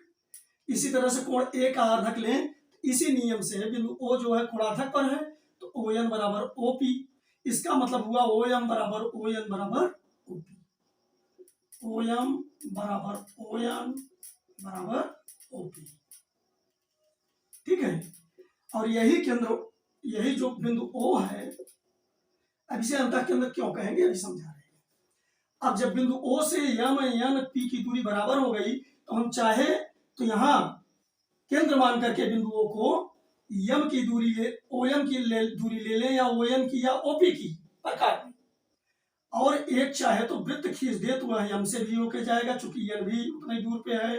इसी तरह से कोण ए का अर्धक लें, इसी नियम से बिंदु ओ जो है कोणार्धक पर है, तो ओ एन बराबर ओपी। इसका मतलब हुआ ओ एम बराबर ओ एन बराबर ओपी, ओ एम बराबर ओ एन बराबर ओपी। ठीक है, और यही केंद्र, यही जो बिंदु ओ है, अब इसे अंतः केंद्र क्यों कहेंगे अभी समझा रहे हैं। अब जब बिंदु ओ से यम एन पी की दूरी बराबर हो गई, तो हम चाहे तो यहां केंद्र मान करके बिंदुओं को यम की दूरी ले, ओएम की दूरी ले लें, या ओएन की या ओपी की प्रकार में, और एक चाहे तो वृत्त खींच दे तो वह यम से भी होके जाएगा, चूंकि एन भी उतने दूर पे है,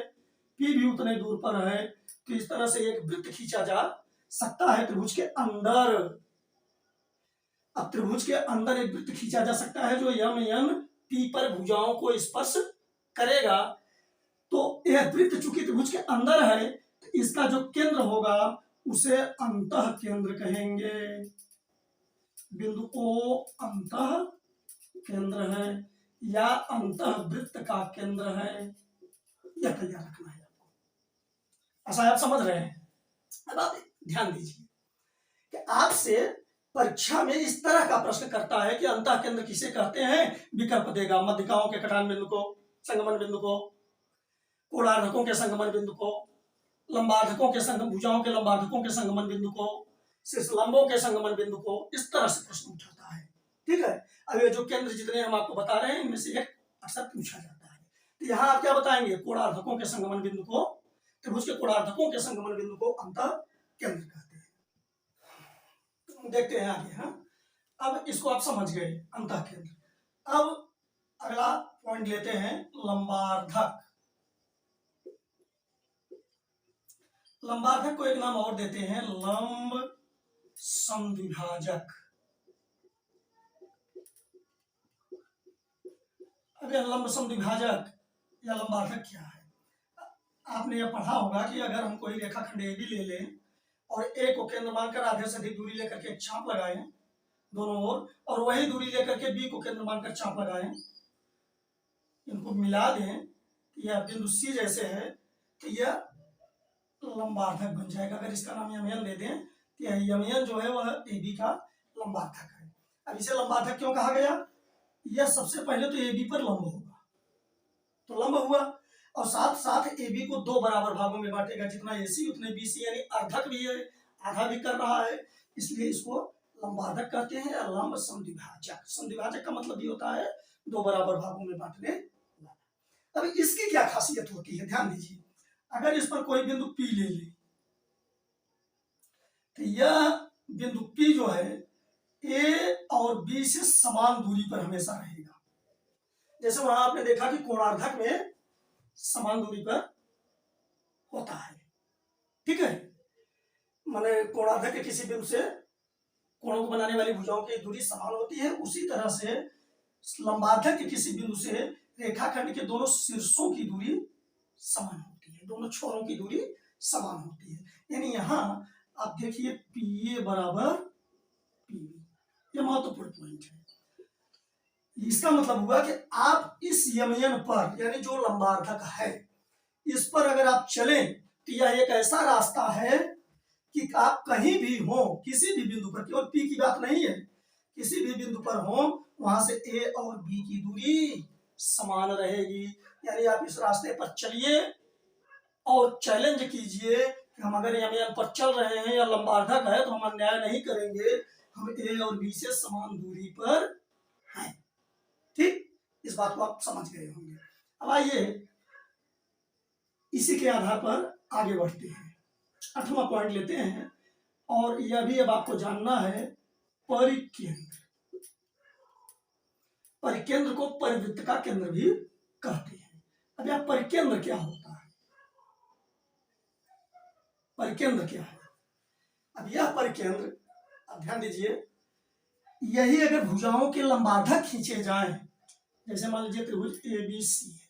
पी भी उतने दूर पर है, तो इस तरह से एक वृत्त खींचा जा सकता है त्रिभुज के अंदर। अब त्रिभुज के अंदर एक वृत्त खींचा जा सकता है जो यम एन पी पर भुजाओं को स्पर्श करेगा। तो यह वृत्त चूंकि त्रिभुज के अंदर है, तो इसका जो केंद्र होगा उसे अंतः केंद्र कहेंगे। बिंदु ओ अंतः केंद्र है या अंतः वृत्त का केंद्र है, यह तैयार रखना है आपको। ऐसा आप समझ रहे हैं। अब आप ध्यान दीजिए कि आपसे परीक्षा में इस तरह का प्रश्न करता है कि अंतः केंद्र किसे कहते हैं, विकल्प देगा। मध्यिकाओं के कटान बिंदु को, संगमन बिंदु को, कोणार्धकों के संगमन बिंदु को, लंबार्धकों के संगम, भुजाओं के लंबार्धकों के संगमन बिंदु को, शीर्ष लंबों के संगमन बिंदु को, इस तरह से प्रश्न उठाता है। ठीक है, अब ये जो केंद्र जितने हम आपको बता रहे हैं, इनमें से एक अक्सर पूछा जाता है। तो यहाँ आप क्या बताएंगे, कोणार्धकों के संगमन बिंदु को, त्रिभुज के कोणार्धकों के संगमन बिंदु को अंतः केंद्र कहते हैं। देखते हैं आगे। हाँ, अब इसको आप समझ गए अंतः केंद्र। अब अगला पॉइंट लेते हैं, लंबार्धक। लंबार्धक को एक नाम और देते हैं, लंब समद्विभाजक। अब यह लंब समद्विभाजक या लंबार्धक क्या है? आपने यह पढ़ा होगा कि अगर हम कोई रेखाखंड ए बी ले लें और ए को केंद्र मानकर आधे से अधिक दूरी लेकर के एक चाप लगाएं दोनों ओर, और वही दूरी लेकर के बी को केंद्र मानकर चाप लगाएं, इनको मिला दें, यह बिंदु सी जैसे है, तो यह लंबार्धक बन जाएगा। अगर इसका नाम यमयन दे दें, तो यह यमयन जो है वह ए बी का लंबार्धक है। अब इसे लंबार्धक क्यों कहा गया? यह सबसे पहले तो ए बी पर लंब होगा, तो लंब हुआ, और साथ साथ ए बी को दो बराबर भागों में बांटेगा, जितना ए सी उतने बी सी, यानी अर्धक भी है, आधा भी कर रहा है, इसलिए इसको लंबार्धक कहते हैं, या लंब समद्विभाजक। समद्विभाजक का मतलब ये होता है दो बराबर भागों में बांटने वाला। अब इसकी क्या खासियत होती है, ध्यान दीजिए। अगर इस पर कोई बिंदु P ले ले, तो यह बिंदु P जो है A और B से समान दूरी पर हमेशा रहेगा। जैसे वहां आपने देखा कि कोणार्धक में समान दूरी पर होता है। ठीक है, माने कोणार्धक के किसी बिंदु से कोणों को बनाने वाली भुजाओं की दूरी समान होती है, उसी तरह से लंबार्धक के किसी बिंदु से रेखाखंड के दोनों शीर्षों की दूरी समान होती है, दोनों छोरों की दूरी समान होती है। यानी यहां आप देखिए पी ए बराबर पी बी, यह महत्वपूर्ण पॉइंट है। इसका मतलब हुआ कि आप इस यमयन पर, यानी जो लंबार्धक है, इस पर अगर आप चलें तो यह एक ऐसा रास्ता है कि आप कहीं भी हो, किसी भी बिंदु पर, केवल पी की बात नहीं है, किसी भी बिंदु पर हो, वहां से ए और बी की दूरी समान रहेगी। यानी आप इस रास्ते पर चलिए और चैलेंज कीजिए कि हम अगर यमयन पर चल रहे हैं या लंबार्धक है तो हम अन्याय नहीं करेंगे, हम ए और बी से समान दूरी पर हैं। ठीक, इस बात को आप समझ गए होंगे। अब आइए इसी के आधार पर आगे बढ़ते हैं, 8वां पॉइंट लेते हैं, और यह भी अब आपको जानना है, परिकेंद्र। परिकेंद्र को परिवृत्त का केंद्र भी कहते हैं। अब यह परिकेंद्र क्या होता है? परिकेंद्र क्या है? अब यह परिकेंद्र, अब ध्यान दीजिए, यही अगर भुजाओं के लंबार्धक खींचे जाएं, जैसे मान लीजिए त्रिभुज ए बी सी है,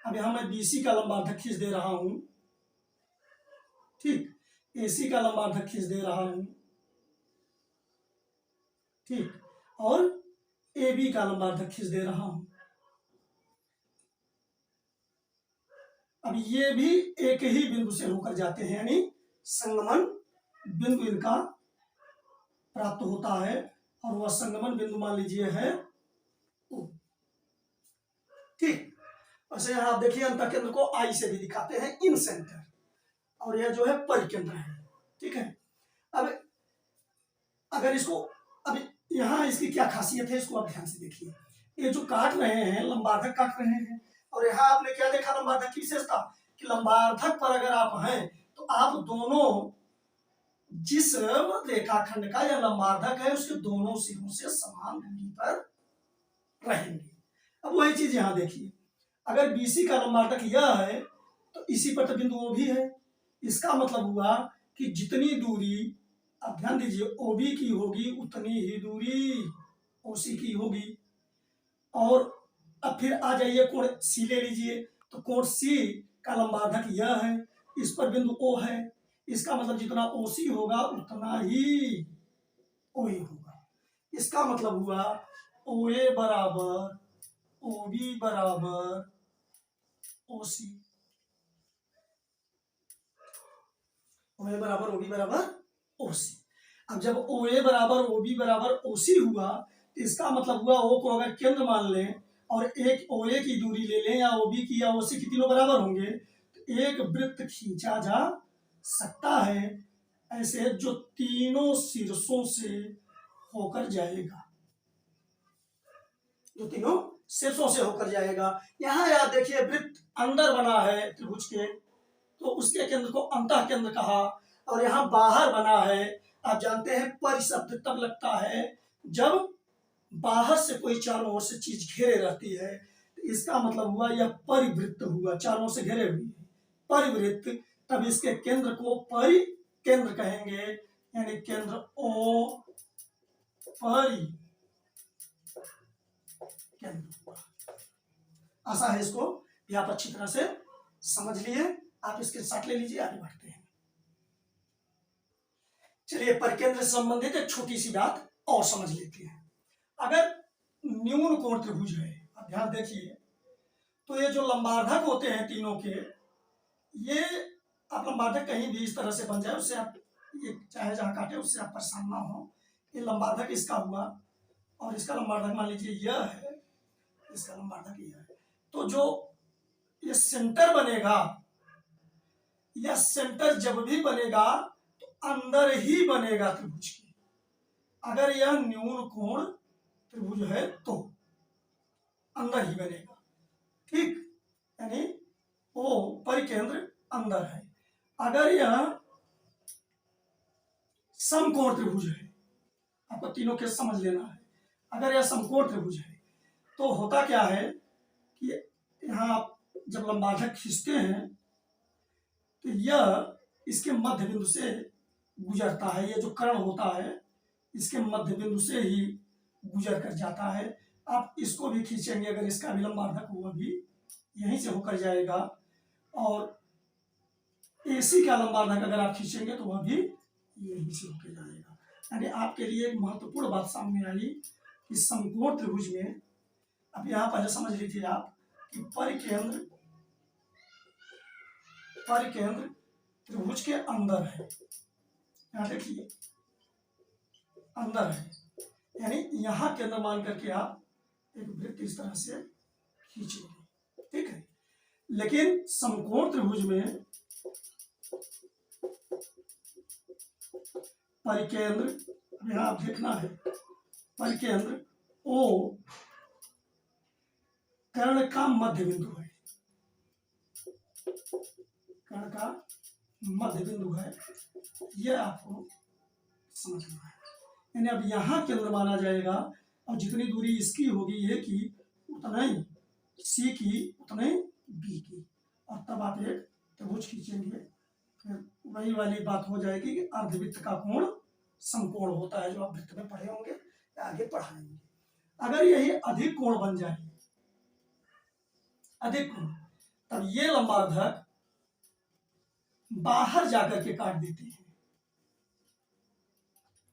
अब यहाँ मैं BC का लंबार्धक खींच दे रहा हूं, ठीक, AC का लंबार्धक खींच दे रहा हूं, ठीक, और AB का लंबार्धक खींच दे रहा हूं। अब ये भी एक ही बिंदु से होकर जाते हैं, यानी संगमन बिंदु इनका प्राप्त होता है, और वह संगमन बिंदु मान लीजिए है O, ठीक। वैसे यहाँ आप देखिए अंतःकेंद्र को I से भी दिखाते हैं, इन सेंटर, और यह जो है परिकेंद्र है, ठीक है। अब अगर इसको, अब यहाँ इसकी क्या खासियत है, इसको आप ध्यान से देखिए। ये जो काट रहे हैं लंबार्धक काट रहे हैं, और यहाँ आपने क्या देखा लंबार्धक की विशेषता कि लंबार्धक पर अगर आप हैं तो आप दोनों जिस रेखाखंड का या लंबार्धक है उसके दोनों सिरों से समान दूरी पर रहेंगे। अब वही चीज यहाँ देखिए, अगर BC का लंबार्धक यह है तो इसी पर तो बिंदु O भी है। इसका मतलब हुआ कि जितनी दूरी, अब ध्यान दीजिए, OB की होगी उतनी ही दूरी OC की होगी। और अब फिर आ जाइए कोण C ले लीजिए, तो कोण C का लंबार्धक यह है, इस पर बिंदु O है, इसका मतलब जितना OC होगा उतना ही OA होगा। इसका मतलब हुआ OA बराबर OB बराबर OC, OA बराबर OB बराबर OC। अब जब OA बराबर OB बराबर OC हुआ तो इसका मतलब हुआ O को अगर केंद्र मान लें और एक OA की दूरी ले लें, या OB की या OC की, तीनों बराबर होंगे, तो एक वृत्त खींचा जा सकता है ऐसे, जो तीनों शीर्षों से होकर जाएगा, जो तीनों शीर्षों से होकर जाएगा। यहाँ याद देखिए वृत्त अंदर बना है त्रिभुज के, तो उसके केंद्र को अंतः केंद्र कहा, और यहाँ बाहर बना है। आप जानते हैं परिशब्द तब लगता है जब बाहर से कोई चारों ओर से चीज घेरे रहती है, तो इसका मतलब हुआ यह परिवृत्त हुआ, चारों से घेरे हुए परिवृत्त। तब इसके केंद्र को परिकेंद्र कहेंगे, यानी केंद्र O परि केंद्र। आशा है इसको भी आप अच्छी तरह से समझ लिए। आप इसके साथ ले लीजिए, आगे बढ़ते हैं। चलिए परिकेंद्र से संबंधित एक छोटी सी बात और समझ लेते हैं। अगर न्यून कोण त्रिभुज है, अब ध्यान देखिए, तो ये जो लंबार्धक होते हैं तीनों के, ये आप लंबार्धक कहीं भी इस तरह से बन जाए, उससे आप ये चाहे जहां काटे उससे आप परेशान ना हो। ये लंबार्धक इसका हुआ, और इसका लंबार्धक मान लीजिए यह है, इसका लंबार्धक यह है, तो जो ये सेंटर बनेगा, यह सेंटर जब भी बनेगा तो अंदर ही बनेगा त्रिभुज के। अगर यह न्यून कोण त्रिभुज है तो अंदर ही बनेगा, ठीक, यानी O परिकेंद्र अंदर है। अगर यह समकोण त्रिभुज है, आपको तीनों के समझ लेना है, अगर यह समकोण त्रिभुज है तो होता क्या है कि यहाँ आप जब लंबार्धक खींचते हैं तो यह इसके मध्य बिंदु से गुजरता है, यह जो कर्ण होता है इसके मध्य बिंदु से ही गुजर कर जाता है। आप इसको भी खींचेंगे, अगर इसका भी लंबार्धक हुआ भी यहीं से होकर जाएगा, और AC का लंबार्धक अगर आप खींचेंगे तो वह भी यहीं से होकर जाएगा। यानी आपके लिए एक महत्वपूर्ण बात सामने आई कि समकोण त्रिभुज में, अब यहाँ पहले समझ लीजिए आप कि परिकेंद्र त्रिभुज के अंदर है, यहाँ देखिए अंदर है, यानी यहाँ केंद्र मान करके आप एक वृत्त इस तरह से खींचेंगे, ठीक है। लेकिन समकोण त्रिभुज में परिकेंद्र, यहाँ आप देखना है, परिकेंद्र O कर्ण का मध्य बिंदु है, कर्ण का मध्य बिंदु है, यह आपको समझना है। यानी अब यहाँ केंद्र माना जाएगा, और जितनी दूरी इसकी होगी A की उतना ही C की उतना ही B की, और तब आप एक त्रिभुज खींचेंगे, फिर वही वाली बात हो जाएगी कि अर्धवृत्त का कोण समकोण होता है, जो आप वृत्त में पढ़े होंगे या आगे पढ़ाएंगे। अगर यही अधिक कोण बन जाए, अधिक कोण, तब ये लंबार्धक बाहर जाकर के काट देते हैं।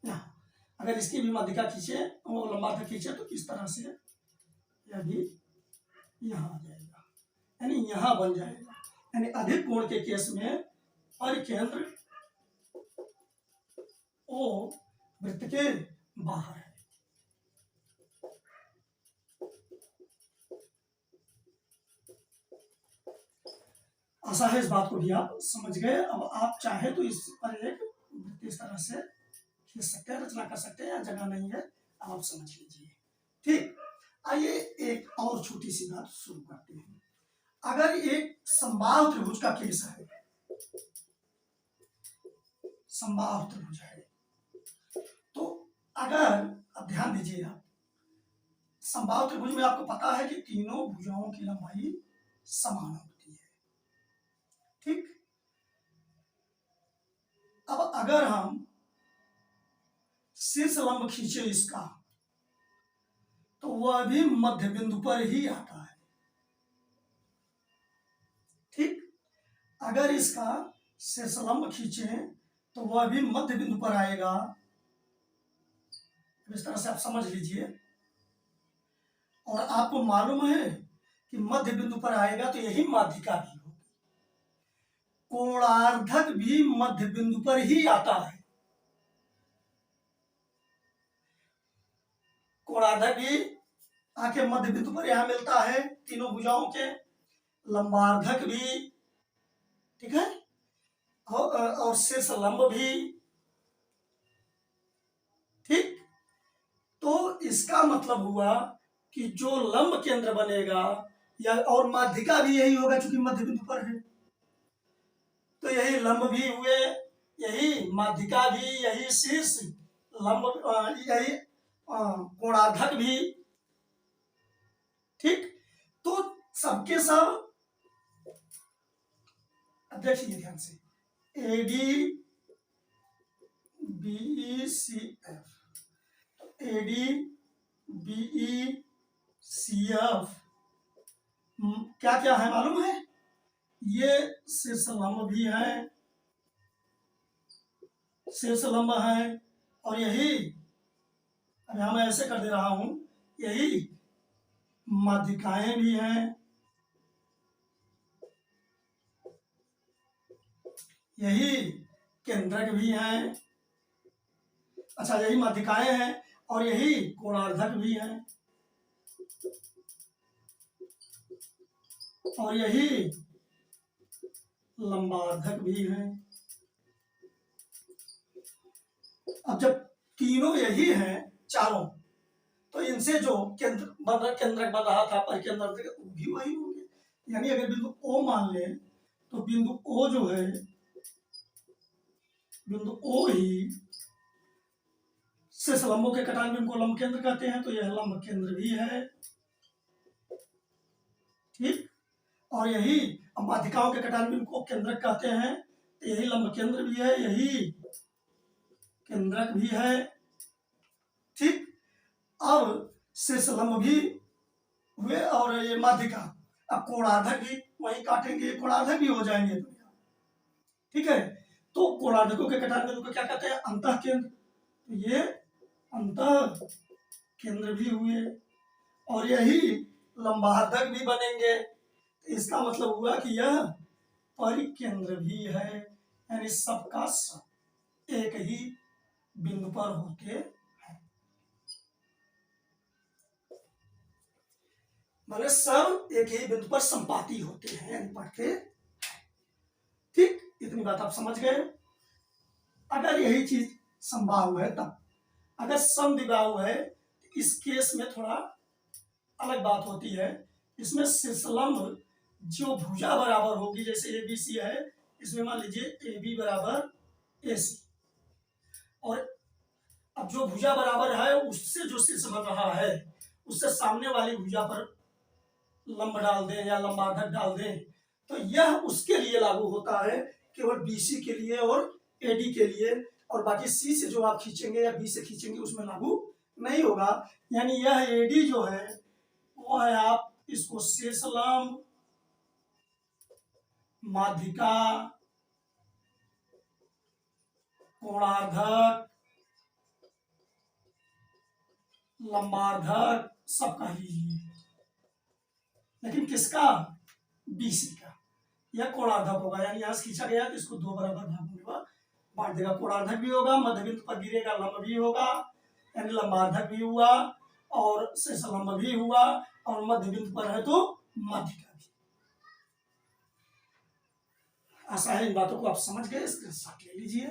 यहाँ अगर इसकी भी माध्यिका खींचे, वो लंबार्धक खींचे, तो इस तरह से यह भी यहाँ आ जाएगा, यानी यहाँ बन जाएगा। यानी अधिक कोण के केस में परिकेंद्र ओ वृत्त के बाहर है। आशा है इस बात को भी आप समझ गए। अब आप चाहे तो इस पर एक वृत्त इस तरह से खींच सकते हैं, रचना कर सकते हैं, या जगह नहीं है आप समझ लीजिए। ठीक, आइए एक और छोटी सी बात शुरू करते हैं। अगर एक समबाहु त्रिभुज का केस है, समबाहु त्रिभुज है, तो अगर अब ध्यान दीजिए आप, समबाहु त्रिभुज में आपको पता है कि तीनों भुजाओं की लंबाई समान होती है। ठीक, अब अगर हम शीर्ष लंब खींचे इसका, तो वह भी मध्य बिंदु पर ही आता है। ठीक, अगर इसका शीर्ष लंब खींचे तो वह भी मध्य बिंदु पर आएगा। इस तरह से आप समझ लीजिए। और आपको मालूम है कि मध्य बिंदु पर आएगा तो यही माध्यिका भी होगी। कोणार्धक भी मध्य बिंदु पर ही आता है। कोणार्धक भी आके मध्य बिंदु पर यहां मिलता है तीनों भुजाओं के। लंबार्धक भी, ठीक है, और शीर्ष लंब भी। ठीक, तो इसका मतलब हुआ कि जो लंब केंद्र बनेगा, या और माध्यिका भी यही होगा चूंकि मध्य बिंदु पर है, तो यही लंब भी हुए, यही माध्यिका भी, यही शीर्ष लंब, यही कोणार्धक भी। ठीक, तो सबके सब देखिए ध्यान से, AD BECF, AD BECF क्या क्या है मालूम है? ये शीर्ष लंब भी है, शीर्ष लंब है, और यही, अब यहां मैं ऐसे कर दे रहा हूं, यही माध्यिकाएं भी हैं, यही केंद्रक भी हैं। अच्छा, यही माध्यिकाएं हैं और यही कोणार्धक भी हैं, और यही लंबार्धक भी हैं। अब जब तीनों यही हैं चारों, तो इनसे जो केंद्रक बन रहा था परिकेंद्रक, वो भी वही होंगे। यानी अगर बिंदु O मान ले, तो बिंदु O जो है, बिंदु O ही शीर्ष लंबों के कटान बिंदु को लंब केंद्र कहते हैं, तो यह लंब केंद्र भी है। ठीक, और यही माध्यिकाओं के कटान बिंदु को केंद्रक कहते हैं, तो यही लंब केंद्र भी है, यही केंद्रक भी है। ठीक, अब शीर्ष लंब भी हुए और ये माध्यिका। अब कोणार्धक भी वही काटेंगे, कोणार्धक भी हो जाएंगे। ठीक है, तो कोणार्धकों के कटान बिंदु को क्या कहते हैं? अंतः केंद्र। तो ये अंतः केंद्र भी हुए, और यही लंबार्धक भी बनेंगे। इसका मतलब हुआ कि यह परिकेंद्र भी है, यानी सबका सब एक ही बिंदु पर होते हैं, मतलब सब एक ही बिंदु पर संपाती होते हैं, यानी पढ़ते हैं। ठीक, इतनी बात आप समझ गए। अगर यही चीज समबाहु है, तब अगर समद्विबाहु है, तो इस केस में थोड़ा अलग बात होती है। इसमें शीर्षलंब जो भुजा बराबर होगी, जैसे ABC है, इसमें मान लीजिए AB बराबर AC, और अब जो भुजा बराबर है उससे जो शीर्ष बन रहा है, उससे सामने वाली भुजा पर लंब डाल दें या लंबार्धक डाल दें, तो यह उसके लिए लागू होता है, केवल BC के लिए और AD के लिए, और बाकी C से जो आप खींचेंगे या B से खींचेंगे उसमें लागू नहीं होगा। यानी यह AD जो है वो है, आप इसको शीर्ष लंब माध्यिका, कोणार्धक, लंबार्धक सब कह लीजिए, लेकिन किसका? बीसी का। यह कोणार्धक होगा, यानी यहां से खींचा गया तो इसको दो बराबर भागों में बांट देगा। कोणार्धक भी होगा, मध्य बिंदु पर गिरेगा, लंब भी होगा, यानी लंबार्धक भी हुआ और शेष लंब भी हुआ, और मध्य बिंदु पर है तो माध्यिका भी। आशा है इन बातों को आप समझ गए, स्क्रीनशॉट ले लीजिए।